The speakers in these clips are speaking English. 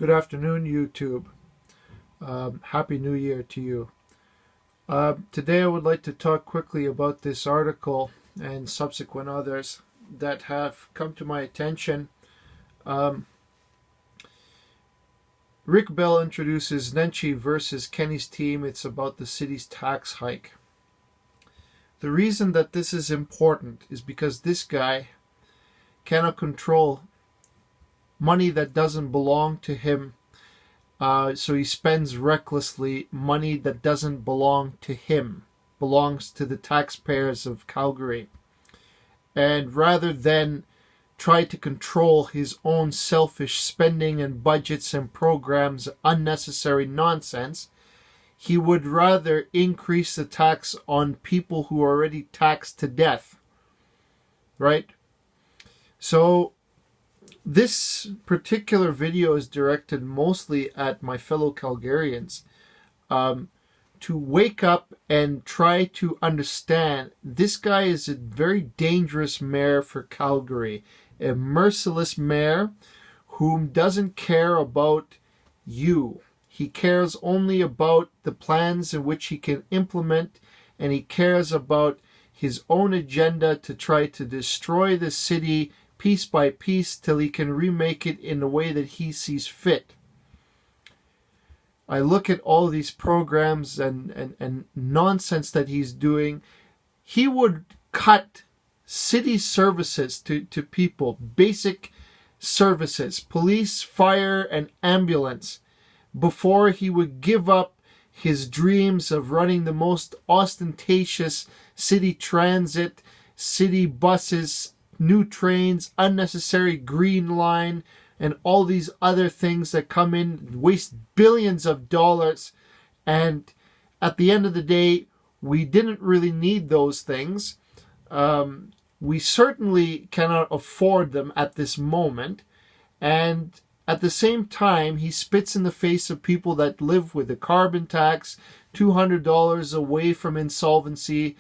Good afternoon, YouTube. Happy New Year to you. Today I would like to talk quickly about this article and subsequent others that have come to my attention. Rick Bell introduces Nenshi versus Kenny's team. It's about the city's tax hike. The reason that this is important is because this guy cannot control money that doesn't belong to him. So he spends recklessly money that doesn't belong to him, belongs to the taxpayers of Calgary. And rather than try to control his own selfish spending and budgets and programs, unnecessary nonsense, he would rather increase the tax on people who are already taxed to death. Right? So this particular video is directed mostly at my fellow Calgarians to wake up and try to understand this guy is a very dangerous mayor for Calgary, a merciless mayor whom doesn't care about you. He cares only about the plans in which he can implement, and he cares about his own agenda to try to destroy the city piece by piece till he can remake it in the way that he sees fit. I look at all these programs and nonsense that he's doing. He would cut city services to people, basic services, police, fire, and ambulance, before he would give up his dreams of running the most ostentatious city transit, city buses, new trains, unnecessary green line, and all these other things that come in, waste billions of dollars. And at the end of the day, we didn't really need those things. We certainly cannot afford them at this moment. And at the same time, he spits in the face of people that live with the carbon tax, $200 away from insolvency,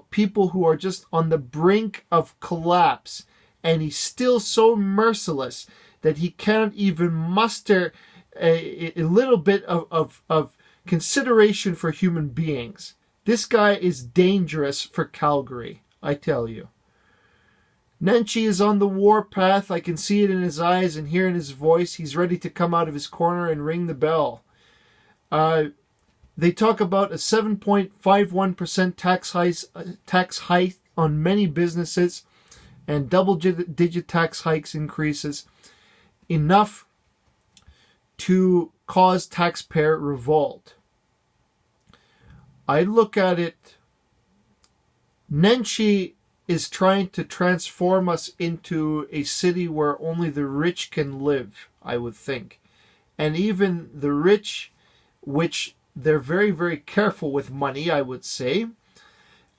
people who are just on the brink of collapse. And he's still so merciless that he can't even muster a little bit of consideration for human beings. This guy is dangerous for Calgary, I tell you. Nenshi is on the warpath. I can see it in his eyes and hear in his voice. He's ready to come out of his corner and ring the bell. They talk about a 7.51% tax hike on many businesses and double-digit tax hikes increases, enough to cause taxpayer revolt. I look at it, Nenshi is trying to transform us into a city where only the rich can live, I would think. And even the rich, which they're very, very careful with money, I would say,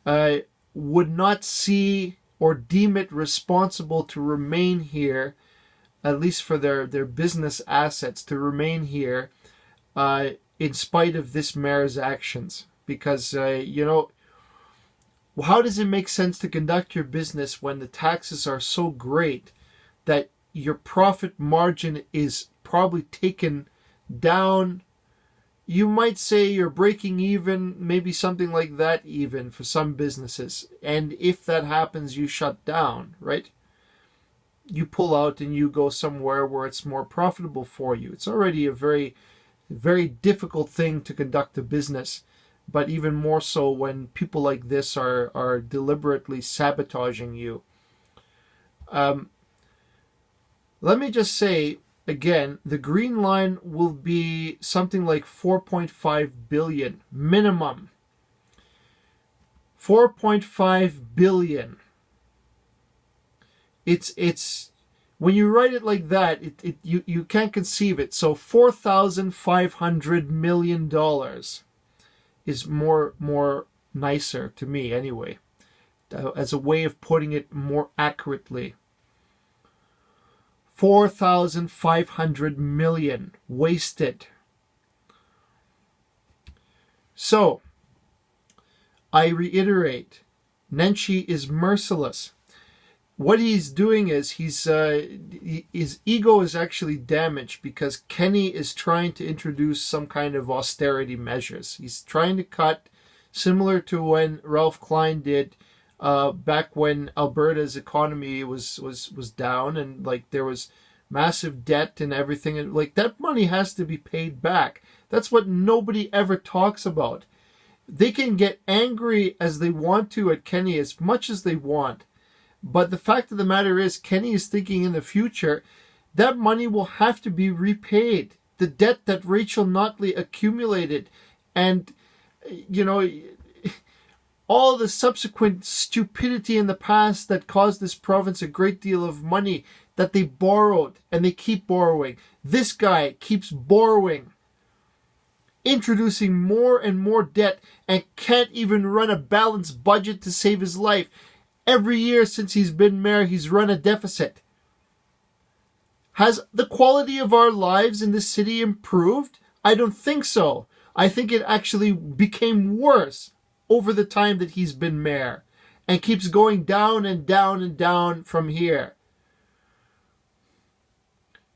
would not see or deem it responsible to remain here, at least for their business assets, to remain here in spite of this mayor's actions. Because, how does it make sense to conduct your business when the taxes are so great that your profit margin is probably taken down? You might say you're breaking even, maybe something like that even for some businesses. And if that happens, you shut down, right? You pull out and you go somewhere where it's more profitable for you. It's already a very, very difficult thing to conduct a business, but even more so when people like this are deliberately sabotaging you. Let me just say, again, the green line will be something like 4.5 billion minimum. 4.5 billion. It's when you write it like that, you can't conceive it. So $4,500 million is more nicer to me anyway, as a way of putting it more accurately. 4,500 million wasted. So, I reiterate, Nenshi is merciless. what he's doing is his ego is actually damaged because Kenny is trying to introduce some kind of austerity measures. He's trying to cut, similar to when Ralph Klein did back when Alberta's economy was down and like there was massive debt and everything, and like that money has to be paid back. That's what nobody ever talks about. They can get angry as they want to at Kenny as much as they want. But the fact of the matter is, Kenny is thinking in the future, that money will have to be repaid. The debt that Rachel Notley accumulated and, you know, all the subsequent stupidity in the past that caused this province a great deal of money that they borrowed and they keep borrowing. This guy keeps borrowing, introducing more and more debt and can't even run a balanced budget to save his life. Every year since he's been mayor, he's run a deficit. Has the quality of our lives in this city improved? I don't think so. I think it actually became worse over the time that he's been mayor and keeps going down and down and down from here.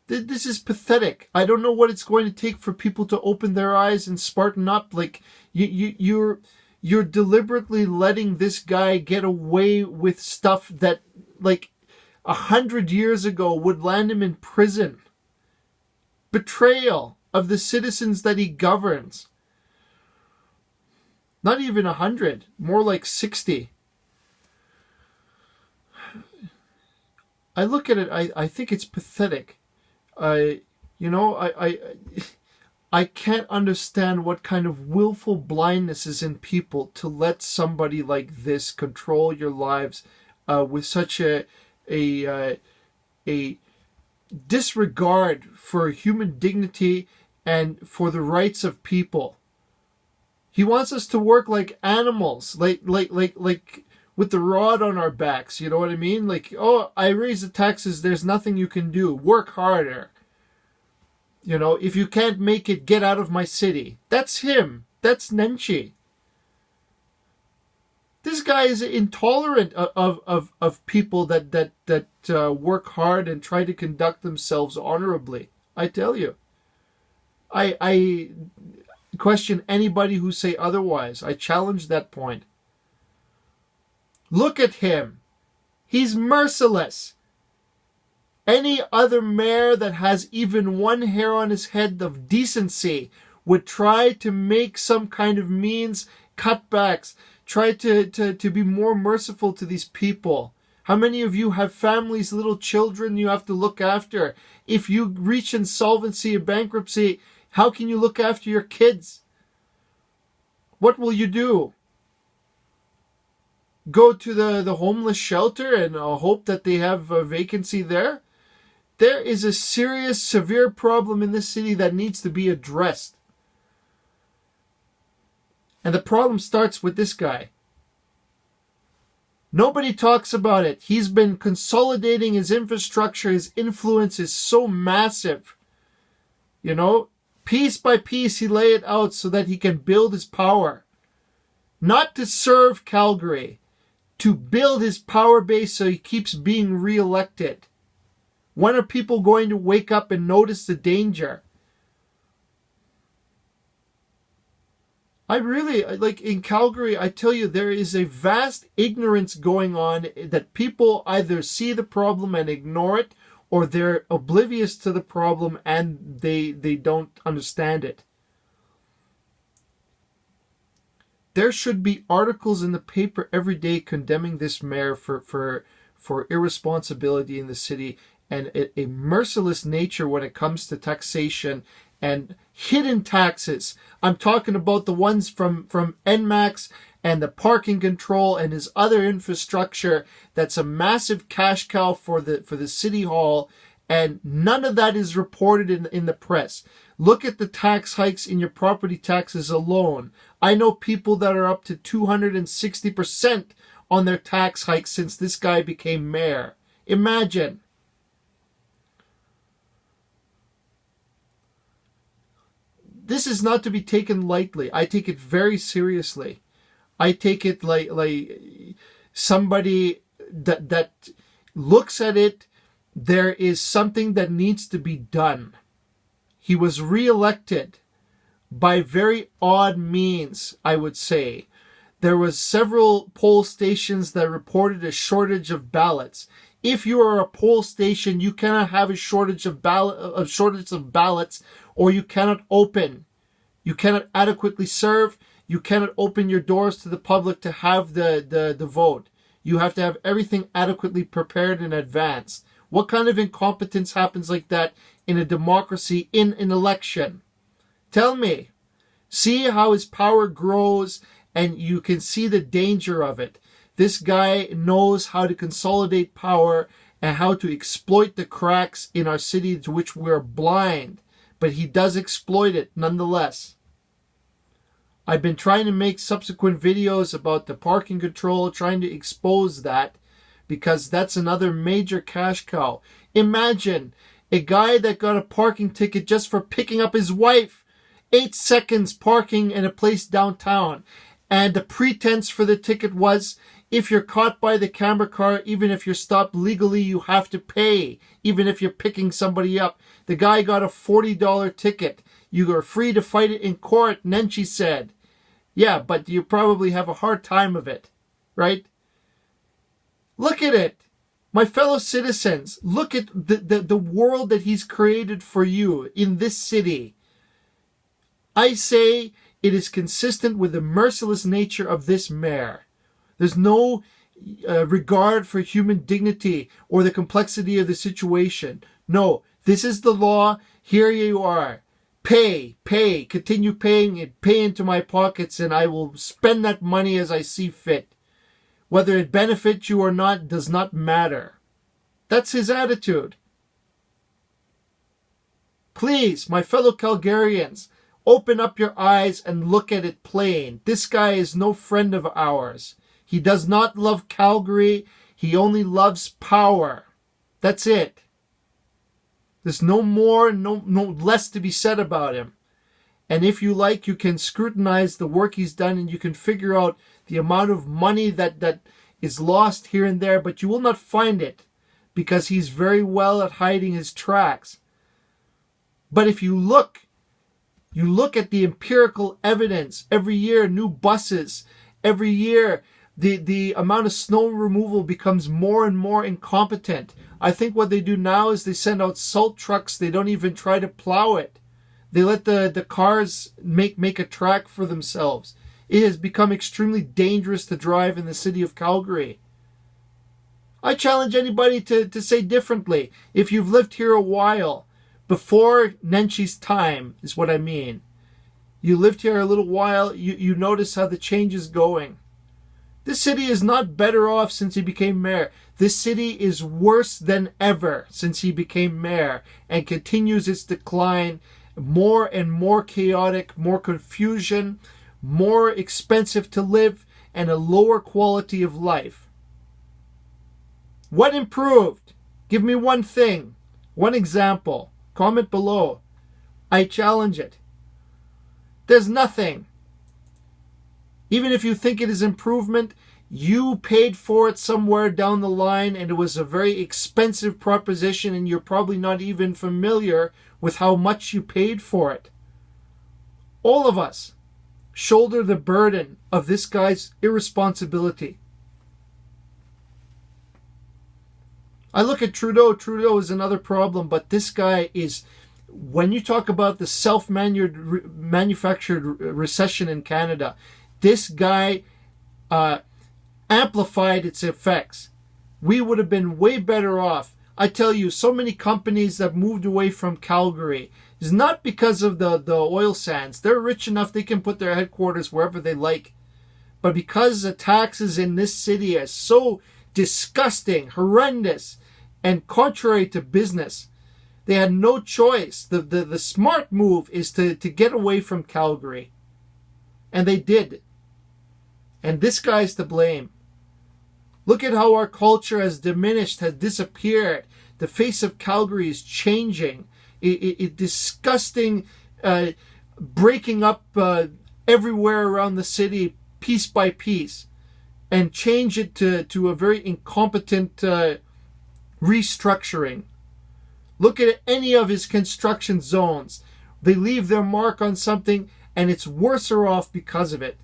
This is pathetic. I don't know what it's going to take for people to open their eyes and smarten up. Like you're deliberately letting this guy get away with stuff that, like, 100 years ago would land him in prison. Betrayal of the citizens that he governs. Not even 100, more like 60. I look at it, I think it's pathetic. I can't understand what kind of willful blindness is in people to let somebody like this control your lives with such a disregard for human dignity and for the rights of people. He wants us to work like animals, like with the rod on our backs, you know what I mean? Like, oh, I raise the taxes, there's nothing you can do. Work harder. You know, if you can't make it, get out of my city. That's him. That's Nenshi. This guy is intolerant of people that work hard and try to conduct themselves honorably. I tell you. I question anybody who say otherwise. I challenge that point. Look at him. He's merciless. Any other mayor that has even one hair on his head of decency would try to make some kind of means, cutbacks, try to be more merciful to these people. How many of you have families, little children you have to look after? If you reach insolvency or bankruptcy, how can you look after your kids? What will you do? Go to the homeless shelter and hope that they have a vacancy there? There is a serious, severe problem in this city that needs to be addressed. And the problem starts with this guy. Nobody talks about it. He's been consolidating his infrastructure. His influence is so massive. You know, piece by piece he lay it out so that he can build his power. Not to serve Calgary. To build his power base so he keeps being re-elected. When are people going to wake up and notice the danger? I really, like in Calgary, I tell you, there is a vast ignorance going on that people either see the problem and ignore it, or they're oblivious to the problem and they don't understand it. There should be articles in the paper every day condemning this mayor for irresponsibility in the city and a merciless nature when it comes to taxation and hidden taxes. I'm talking about the ones from NMAX and the parking control and his other infrastructure. That's a massive cash cow for the city hall, and none of that is reported in the press. Look at the tax hikes in your property taxes alone. I know people that are up to 260% on their tax hikes since this guy became mayor. Imagine. This is not to be taken lightly. I take it very seriously. I take it like somebody that looks at it, there is something that needs to be done. He was reelected by very odd means, I would say. There was several poll stations that reported a shortage of ballots. If you are a poll station, you cannot have a shortage of ballots, or you cannot open. You cannot adequately serve. You cannot open your doors to the public to have the vote. You have to have everything adequately prepared in advance. What kind of incompetence happens like that in a democracy, in an election? Tell me. See how his power grows, and you can see the danger of it. This guy knows how to consolidate power and how to exploit the cracks in our city to which we're blind. But he does exploit it nonetheless. I've been trying to make subsequent videos about the parking control, trying to expose that, because that's another major cash cow. Imagine a guy that got a parking ticket just for picking up his wife. 8 seconds parking in a place downtown. And the pretense for the ticket was, if you're caught by the camera car, even if you're stopped legally, you have to pay, even if you're picking somebody up. The guy got a $40 ticket. You are free to fight it in court, Nenshi said. Yeah, but you probably have a hard time of it, right? Look at it. My fellow citizens, look at the world that he's created for you in this city. I say it is consistent with the merciless nature of this mayor. There's no regard for human dignity or the complexity of the situation. No, this is the law. Here you are. Pay, continue paying it, pay into my pockets, and I will spend that money as I see fit. Whether it benefits you or not does not matter. That's his attitude. Please, my fellow Calgarians, open up your eyes and look at it plain. This guy is no friend of ours. He does not love Calgary. He only loves power. That's it. There's no more, no less to be said about him. And if you like, you can scrutinize the work he's done, and you can figure out the amount of money that is lost here and there, but you will not find it because he's very well at hiding his tracks. But if you look at the empirical evidence. Every year, new buses. Every year, the amount of snow removal becomes more and more incompetent. I think what they do now is they send out salt trucks. They don't even try to plow it. They let the cars make a track for themselves. It has become extremely dangerous to drive in the city of Calgary. I challenge anybody to say differently. If you've lived here a while, before Nenshi's time is what I mean. You lived here a little while, you notice how the change is going. This city is not better off since he became mayor. This city is worse than ever since he became mayor and continues its decline. More and more chaotic, more confusion, more expensive to live, and a lower quality of life. What improved? Give me one thing, one example. Comment below. I challenge it. There's nothing. Even if you think it is improvement, you paid for it somewhere down the line, and it was a very expensive proposition, and you're probably not even familiar with how much you paid for it. All of us shoulder the burden of this guy's irresponsibility. I look at Trudeau. Trudeau is another problem, but this guy is, when you talk about the self-manufactured recession in Canada, this guy amplified its effects. We would have been way better off. I tell you, so many companies that moved away from Calgary is not because of the oil sands. They're rich enough they can put their headquarters wherever they like. But because the taxes in this city are so disgusting, horrendous, and contrary to business, they had no choice. The smart move is to get away from Calgary. And they did. And this guy's to blame. Look at how our culture has diminished, has disappeared. The face of Calgary is changing. It disgusting, breaking up everywhere around the city, piece by piece, and change it to a very incompetent restructuring. Look at any of his construction zones. They leave their mark on something and it's worse off because of it.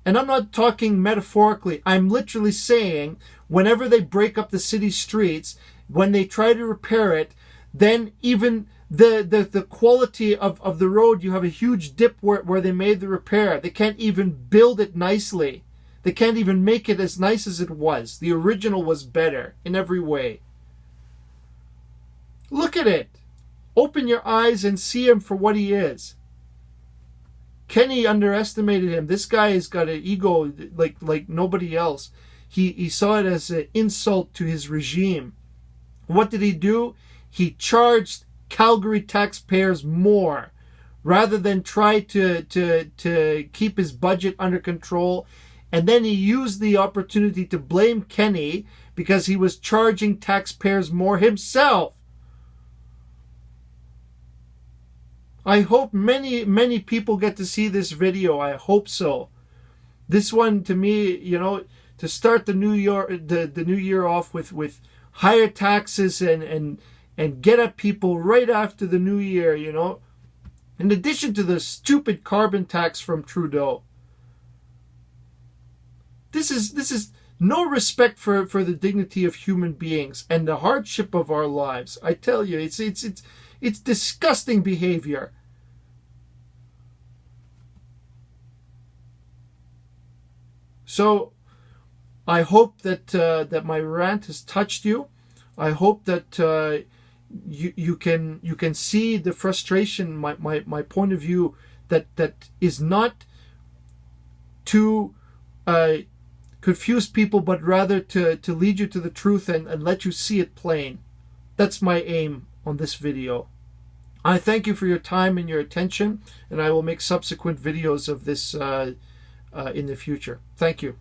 And I'm not talking metaphorically. I'm literally saying whenever they break up the city streets, when they try to repair it, then even the quality of the road, you have a huge dip where they made the repair. They can't even build it nicely. They can't even make it as nice as it was. The original was better in every way. Look at it. Open your eyes and see him for what he is. Kenny underestimated him. This guy has got an ego like nobody else. He saw it as an insult to his regime. What did he do? He charged Calgary taxpayers more rather than try to keep his budget under control. And then he used the opportunity to blame Kenny because he was charging taxpayers more himself. I hope many people get to see this video. I hope so. This one, to me, to start the new year off with higher taxes and get at people right after the new year, in addition to the stupid carbon tax from Trudeau. This is no respect for the dignity of human beings and the hardship of our lives. I tell you, it's disgusting behavior. So I hope that my rant has touched you. I hope that you can see the frustration, my point of view, that is not to confuse people, but rather to lead you to the truth and let you see it plain. That's my aim on this video. I thank you for your time and your attention, and I will make subsequent videos of this in the future. Thank you.